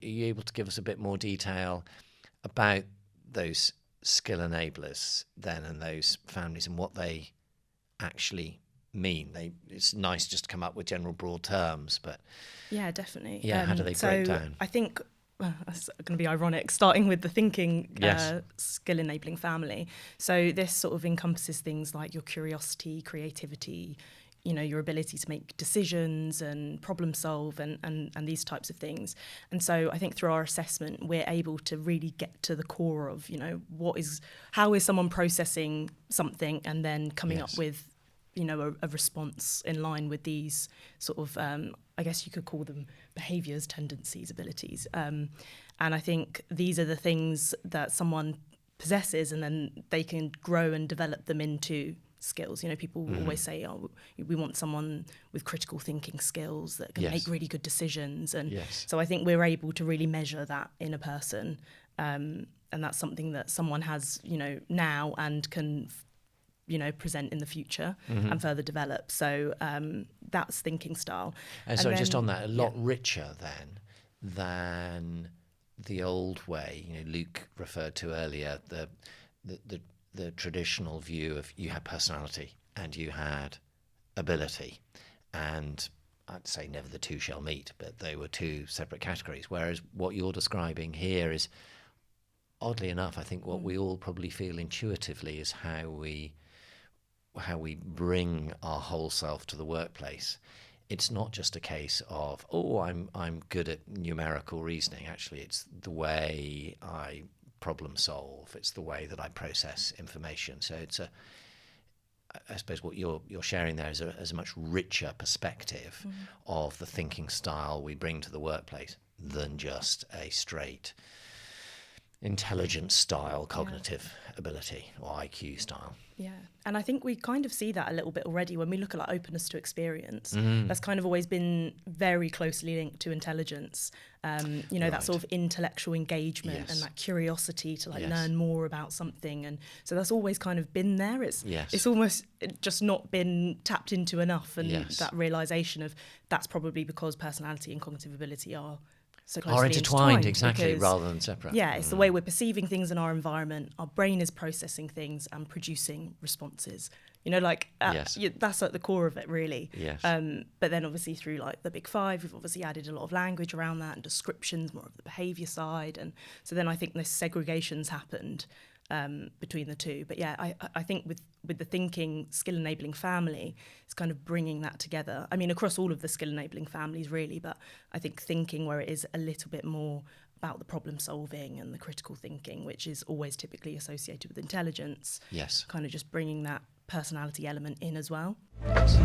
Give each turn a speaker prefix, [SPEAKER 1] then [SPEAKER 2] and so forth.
[SPEAKER 1] Are you able to give us a bit more detail about those skill enablers then and those families and what they actually mean? It's nice just to come up with general broad terms, but
[SPEAKER 2] yeah, definitely.
[SPEAKER 1] Yeah, how do they break down?
[SPEAKER 2] I think it's going to be ironic starting with the thinking
[SPEAKER 1] Yes.
[SPEAKER 2] skill enabling family. So this sort of encompasses things like your curiosity, creativity, your ability to make decisions and problem solve and these types of things. And so I think through our assessment, we're able to really get to the core of, how is someone processing something and then coming up with, a response in line with these sort of, I guess you could call them behaviours, tendencies, abilities. And I think these are the things that someone possesses and then they can grow and develop them into skills. People always say, we want someone with critical thinking skills that can make really good decisions. And so I think we're able to really measure that in a person. And that's something that someone has, now and can present in the future and further develop. So that's thinking style.
[SPEAKER 1] And so just on that, a lot richer then than the old way. Luke referred to earlier the traditional view of you had personality and you had ability, and I'd say never the two shall meet, but they were two separate categories. Whereas what you're describing here is, oddly enough, I think what we all probably feel intuitively is how we bring our whole self to the workplace. It's not just a case of, I'm good at numerical reasoning. Actually, it's the way I problem solve. It's the way that I process information. So it's I suppose what you're sharing there is a much richer perspective of the thinking style we bring to the workplace than just a straight intelligence style, cognitive ability or IQ style.
[SPEAKER 2] Yeah, and I think we kind of see that a little bit already when we look at openness to experience. That's kind of always been very closely linked to intelligence. That sort of intellectual engagement and that curiosity to learn more about something, and so that's always kind of been there. It's almost just not been tapped into enough, and that realization of that's probably because personality and cognitive ability are so closely
[SPEAKER 1] intertwined, exactly, rather than separate.
[SPEAKER 2] Yeah, it's the way we're perceiving things in our environment. Our brain is processing things and producing responses. That's at the core of it, really.
[SPEAKER 1] Yes.
[SPEAKER 2] But then obviously through the Big Five, we've obviously added a lot of language around that and descriptions, more of the behaviour side. And so then I think this segregation's happened between the two. But yeah, I think with the thinking skill enabling family, it's kind of bringing that together. I mean, across all of the skill enabling families really, but I think thinking where it is a little bit more about the problem solving and the critical thinking, which is always typically associated with intelligence.
[SPEAKER 1] Yes.
[SPEAKER 2] Kind of just bringing that personality element in as well.
[SPEAKER 1] Yes.